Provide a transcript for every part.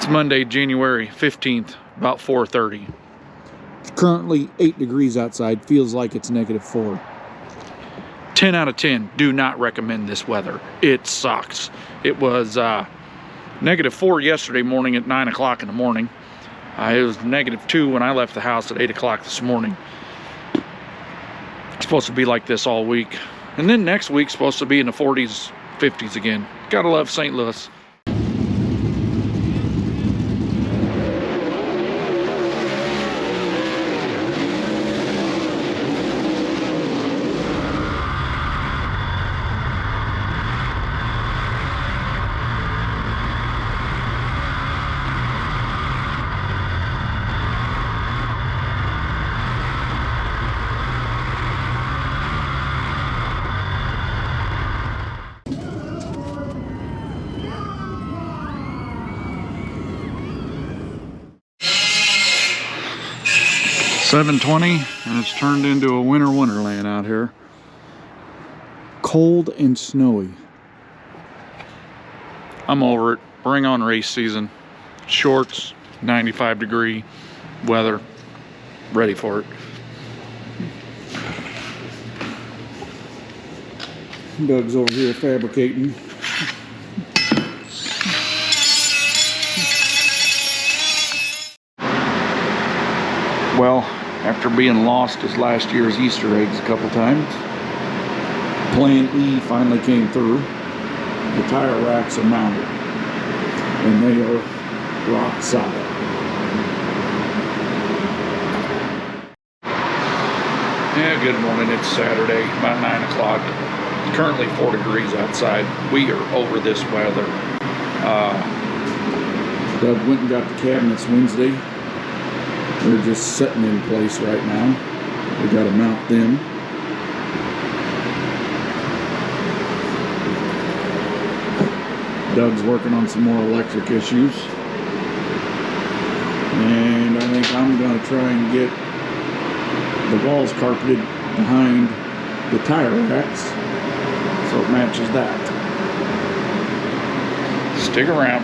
It's Monday, January 15th, about 4:30. It's currently 8 degrees outside. Feels like it's -4. 10 out of 10. Do not recommend this weather. It sucks. It was -4 yesterday morning at 9 o'clock in the morning. It was -2 when I left the house at 8 o'clock this morning. It's supposed to be like this all week. And then next week's supposed to be in the 40s, 50s again. Gotta love St. Louis. $7:20, and it's turned into a winter wonderland out here. Cold and snowy. I'm over it. Bring on race season. Shorts, 95-degree weather. Ready for it. Doug's over here fabricating. Well, after being lost as last year's Easter eggs a couple times, Plan E finally came through. The tire racks are mounted, and they are rock solid. Yeah, good morning. It's Saturday, about 9 o'clock. Currently 4 degrees outside. We are over this weather. Doug went and got the cabinets Wednesday. They're just sitting in place right now. We got to mount them. Doug's working on some more electric issues. And I think I'm going to try and get the walls carpeted behind the tire racks so it matches that. Stick around.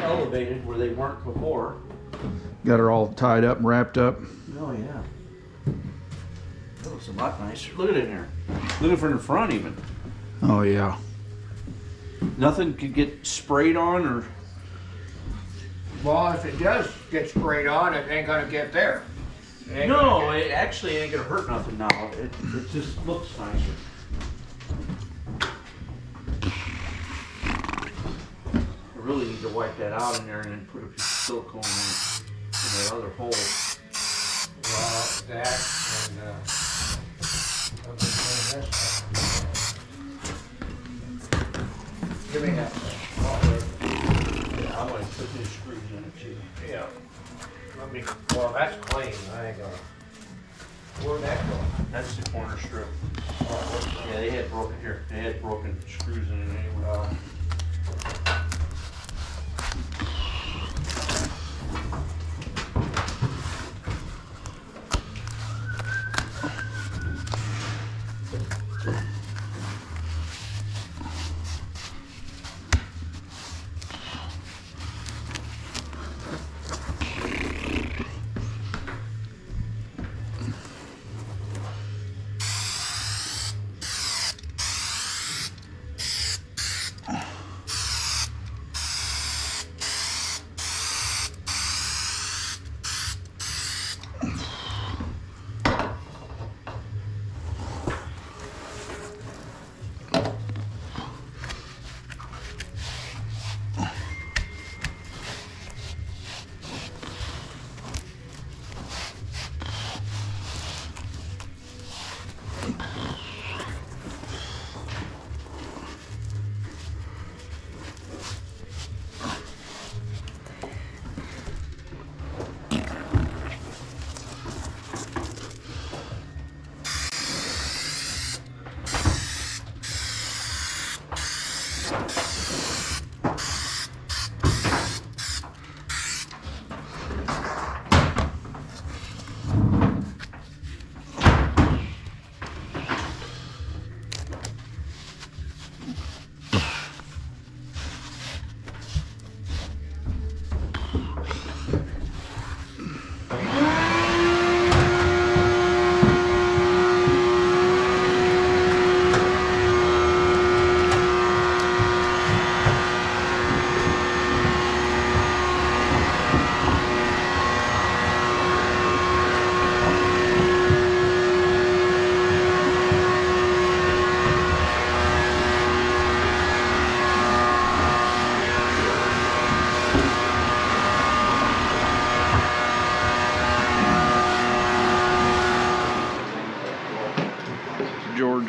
Elevated where they weren't before. Got her all tied up and wrapped up. Oh yeah. That looks a lot nicer. Look at it in there. Look at it from the front even. Oh yeah. Nothing could get sprayed on or... Well, if it does get sprayed on, it ain't gonna get there. No, it actually ain't gonna hurt nothing now. It just looks nicer. I really need to wipe that out in there and then put a piece of silicone in that other hole. Well, that and I'll just clean this up. Give me that. Yeah, I'm gonna put these screws in it too. Yeah. Well, that's clean. I ain't gonna. Where'd that go? That's the corner strip. Yeah, they had broken here. They had broken screws in it anyway.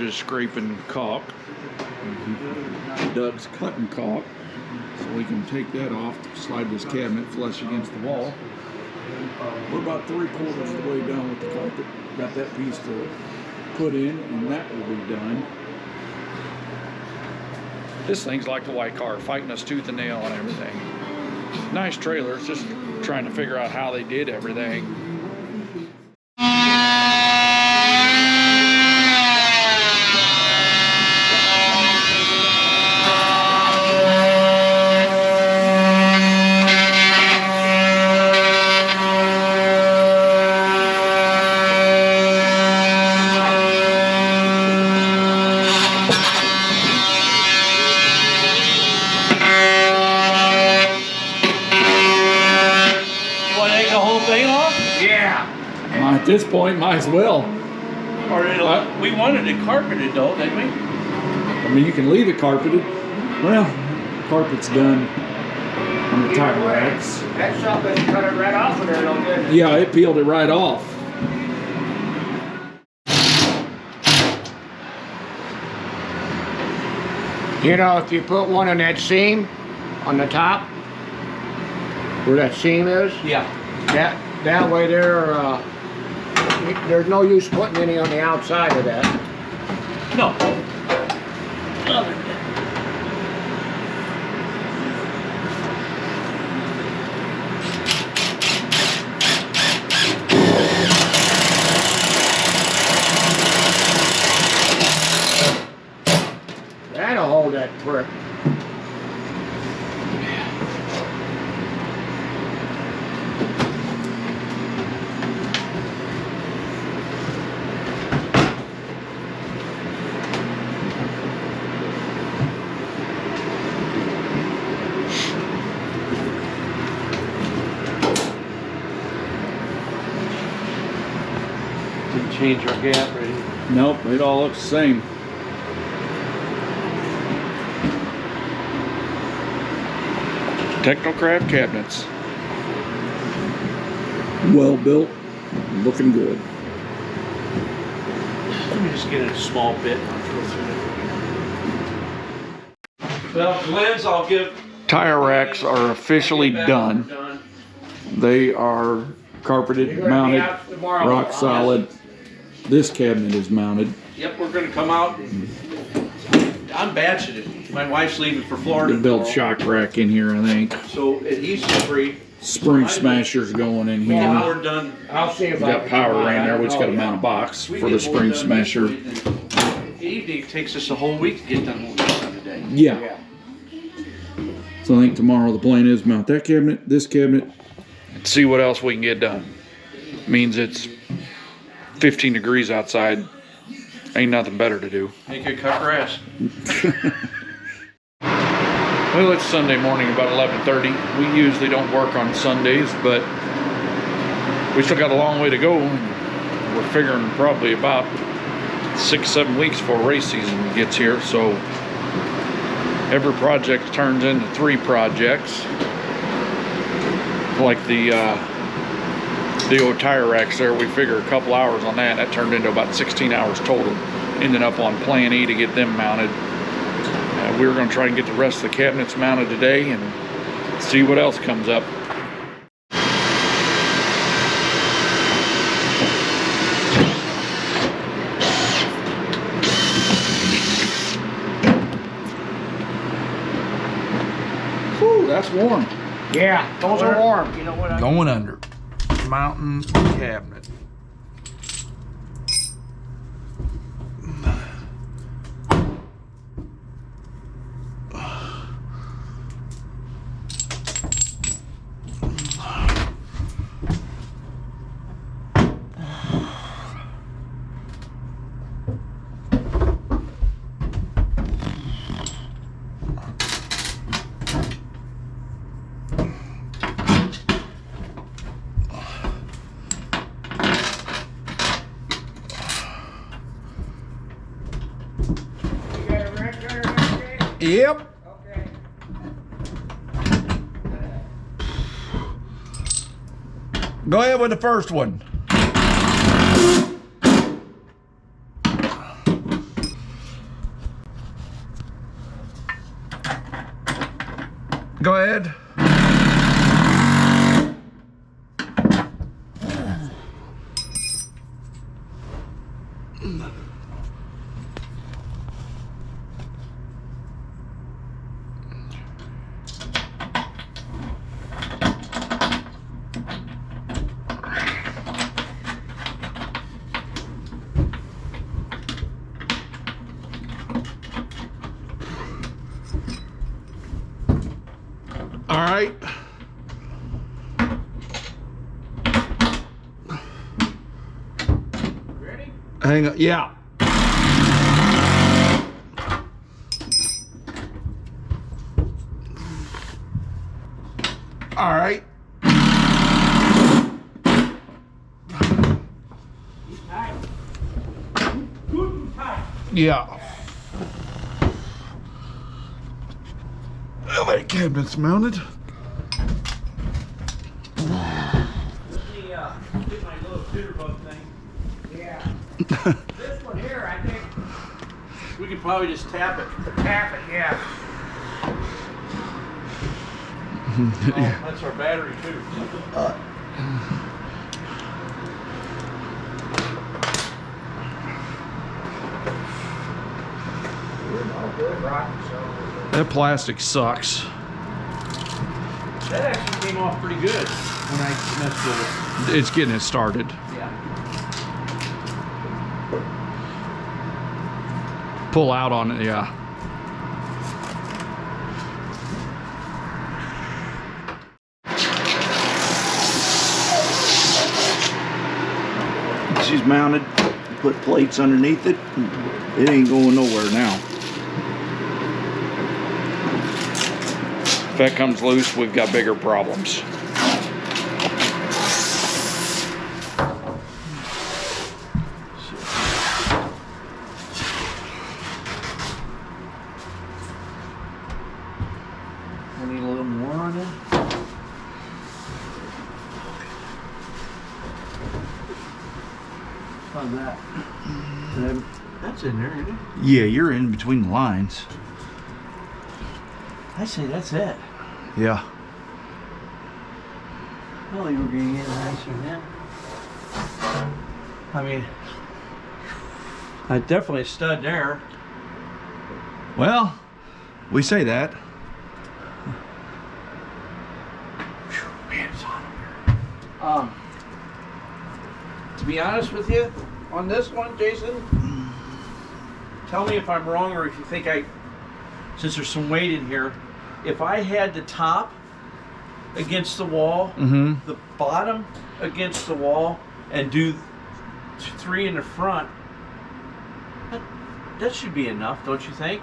is scraping caulk. Doug's cutting caulk, so we can take that off, slide this cabinet flush against the wall. We're about 3/4 of the way done with the carpet. Got that piece to put in, and that will be done. This thing's like the white car, fighting us tooth and nail on everything. Nice trailer, it's just trying to figure out how they did everything. At this point, might as well. Or we wanted it carpeted though, didn't we? I mean, you can leave it carpeted. Well, carpet's done on the tire racks. That something cut it right off of there, no good. Yeah, it peeled it right off. You know, if you put one in that seam on the top, where that seam is, Yeah. that way there, there's no use putting any on the outside of that. No. That'll hold that prick. Didn't change our gap rating. Nope, it all looks the same. Technocraft cabinets. Well built, looking good. Let me just get it a small bit and I'll go through it. Well, Glenn's, I'll give. Tire racks are officially done. They are carpeted, mounted, rock solid. This cabinet is mounted. Yep, we're gonna come out. I'm batching it. My wife's leaving for Florida. They built tomorrow. shock rack in here, I think. So adhesive free. Spring smashers going in When here. we're done. I'll see if We got power in there. We just got to mount a box we for get the more spring done smasher. this week than evening takes us a whole week to get done what we've done today. Yeah. So I think tomorrow the plan is mount that cabinet, this cabinet. See what else we can get done. Means it's 15 degrees outside. Ain't nothing better to do. Make it cut grass. Well, it's Sunday morning, about 11:30. We usually don't work on Sundays, but we still got a long way to go. We're figuring probably about 6-7 weeks before race season gets here. So every project turns into 3 projects. Like the old tire racks there, we figure a couple hours on that. That turned into about 16 hours total. Ended up on Plan E to get them mounted. We were going to try and get the rest of the cabinets mounted today and see what else comes up. Whew, that's warm. Yeah, those are warm. You know what? Going under. Mountain cabinet. Yep. Okay. Go ahead with the first one. Go ahead. All right. Ready? Hang on. Yeah. All right. Yeah. Well, that cabinet's mounted. Get my little jitterbug thing. Yeah. This one here, I think. We could probably just tap it. Tap it, yeah. Oh, that's our battery too. That plastic sucks. That actually came off pretty good when I messed with it. It's getting it started. Yeah. Pull out on it, yeah. She's mounted. Put plates underneath it. It ain't going nowhere now. If that comes loose, we've got bigger problems. I need a little more on it. How's that? That's in there, isn't it? Yeah, you're in between the lines. I say that's it. Yeah. Well, you were getting in nicer now. I mean, I definitely stud there. Well, we say that. Man, it's hot up here. To be honest with you, on this one, Jason, tell me if I'm wrong or if you think since there's some weight in here, if I had the top against the wall, the bottom against the wall, and do 3 in the front, that should be enough, don't you think?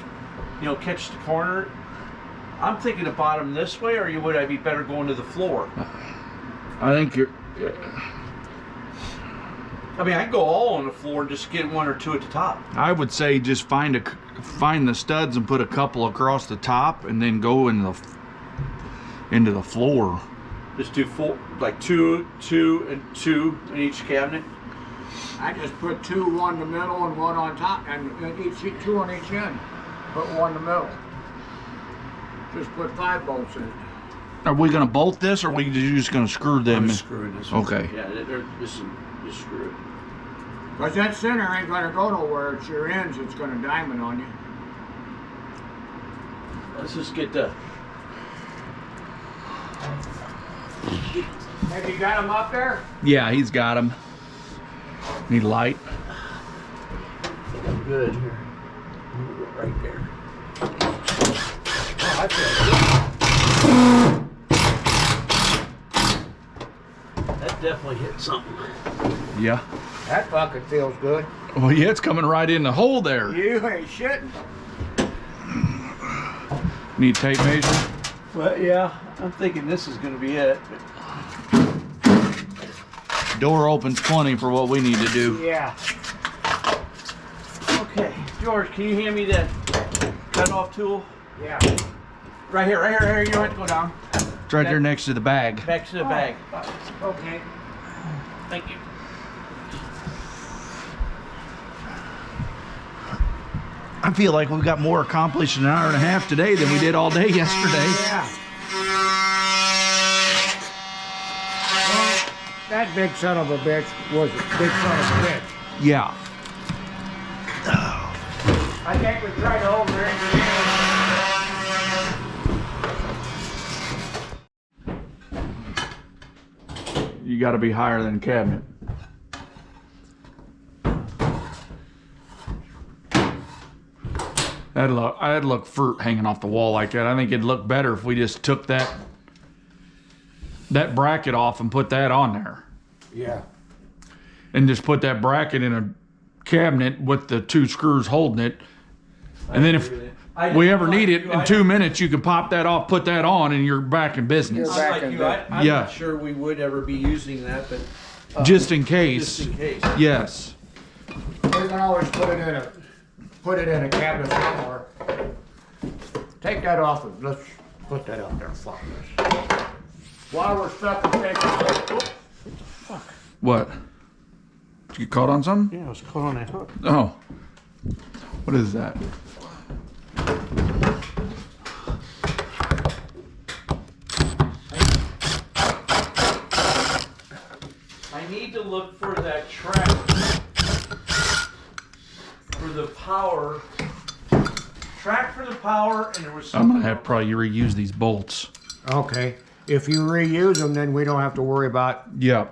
You know, catch the corner. I'm thinking the bottom this way, or would I be better going to the floor? I think you're... I mean, I can go all on the floor and just get 1 or 2 at the top. I would say just find the studs and put a couple across the top, and then go into the floor. Just do like 2, 2, and 2 in each cabinet. I just put 2, 1 in the middle and 1 on top, and each 2 on each end. Put 1 in the middle. Just put 5 bolts in. Are we gonna bolt this, or are we just gonna screw them? I'm screwing this one. Okay. Yeah, this is just screwed. Because that center ain't gonna go nowhere. It's your ends that's gonna diamond on you. Let's just get the... Have you got them up there? Yeah, he's got them. Need light. Good here. Right there. Oh, I feel good. That definitely hit something. Yeah. That bucket feels good. Well, yeah, it's coming right in the hole there. You ain't shitting. Need tape measure? Well, yeah, I'm thinking this is going to be it. Door opens plenty for what we need to do. Yeah. Okay, George, can you hand me that cut-off tool? Yeah. Right here, right here, right here. You don't have to go down. It's right there next to the bag. Back to the bag. Okay. Thank you. I feel like we've got more accomplished in an hour and a half today than we did all day yesterday. Yeah. that big son of a bitch was a big son of a bitch. Yeah. I think we tried to over-engineer it. You got to be higher than cabinet. I'd look fruit hanging off the wall like that. I think it'd look better if we just took that bracket off and put that on there. Yeah. And just put that bracket in a cabinet with the 2 screws holding it. And then if we ever need it, in 2 minutes you can pop that off, put that on, and you're back in business. I'm like you. I'm Yeah. not sure we would ever be using that, but Just in case. just in case. Yes. We can always put it in a cabinet somewhere. Take that off and let's put that up there and flop this. While we're stuck in taking What? Did you get caught on something? Yeah, I was caught on that hook. Oh. What is that? I need to look for that track for the power. Track for the power, and there was I'm something. gonna have to probably reuse these bolts. Okay. If you reuse them, then we don't have to worry about. Yeah.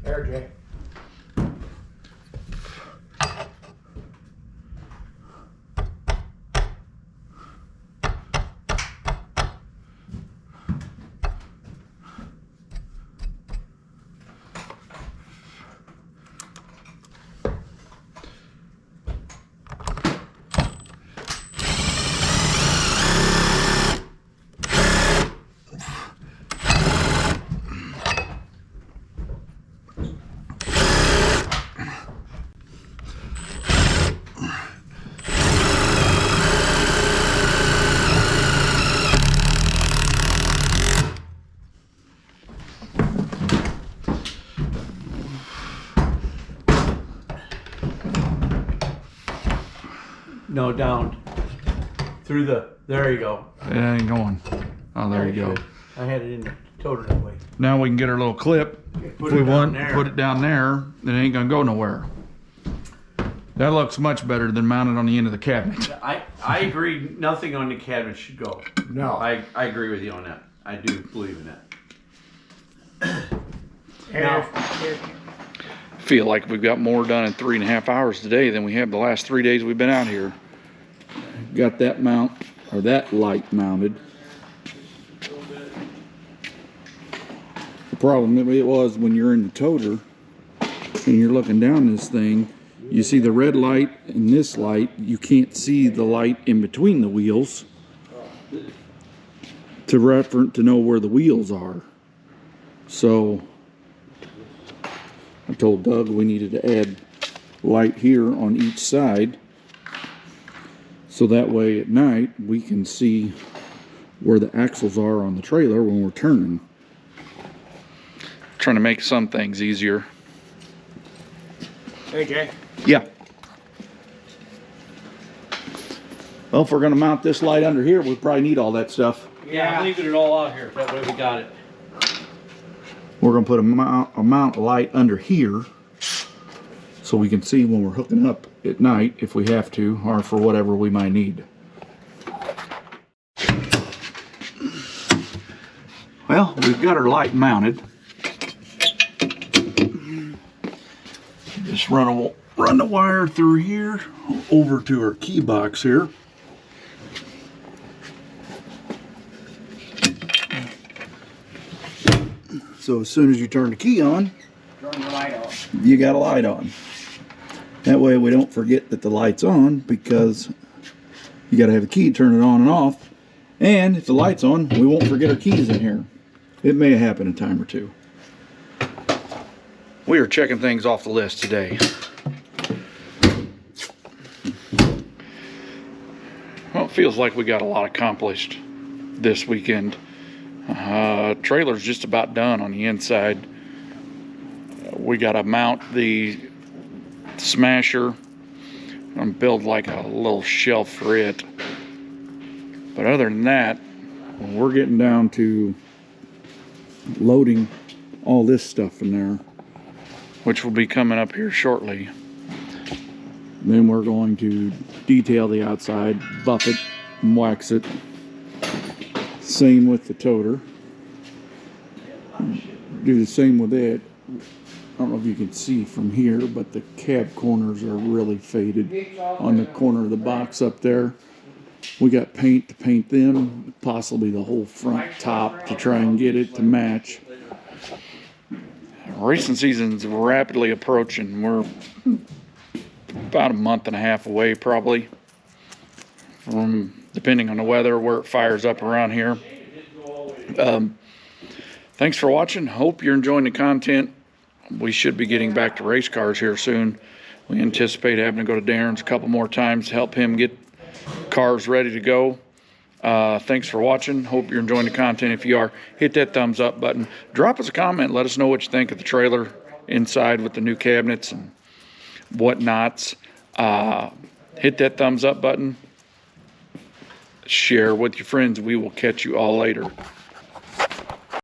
There, Jay. No, down. Through the. There you go. It ain't going. Oh, there you go. I had it in the toter that way. Now we can get our little clip. Put If we it down want, there. put it down there. It ain't gonna go nowhere. That looks much better than mounted on the end of the cabinet. I agree. Nothing on the cabinet should go. No. I agree with you on that. I do believe in that. Now, Feel like we've got more done in 3.5 hours today than we have the last 3 days we've been out here. Got that mount, or that light mounted. The problem it was when you're in the toter and you're looking down this thing, you see the red light and this light. You can't see the light in between the wheels to know where the wheels are. So I told Doug we needed to add light here on each side, so that way at night we can see where the axles are on the trailer when we're turning. Trying to make some things easier. hey, Jay. Yeah. Well, if we're gonna mount this light under here, we probably need all that stuff. Yeah, I'm leaving it all out here. That way we got it. We're gonna put a mount light under here so we can see when we're hooking up at night if we have to, or for whatever we might need. Well, we've got our light mounted. Just run the wire through here over to our key box here. So as soon as you turn the key on, Turn the light off. you got a light on. That way we don't forget that the light's on, because you got to have a key to turn it on and off. And if the light's on, we won't forget our keys in here. It may happen a time or two. We are checking things off the list today. Well, it feels like we got a lot accomplished this weekend. Trailer's just about done on the inside. We got to mount the smasher and build like a little shelf for it. But other than that, we're getting down to loading all this stuff in there, which will be coming up here shortly. Then we're going to detail the outside, buff it, and wax it. Same with the toter. Do the same with it. I don't know if you can see from here, but the cab corners are really faded on the corner of the box up there. We got paint to paint them, possibly the whole front top to try and get it to match. Racing season's rapidly approaching. We're about a month and a half away probably, from depending on the weather, where it fires up around here. Thanks for watching. Hope you're enjoying the content. We should be getting back to race cars here soon. We anticipate having to go to Daryn's a couple more times to help him get cars ready to go. Thanks for watching. Hope you're enjoying the content. If you are, hit that thumbs up button. Drop us a comment. Let us know what you think of the trailer inside with the new cabinets and whatnots. Hit that thumbs up button. Share with your friends. We will catch you all later.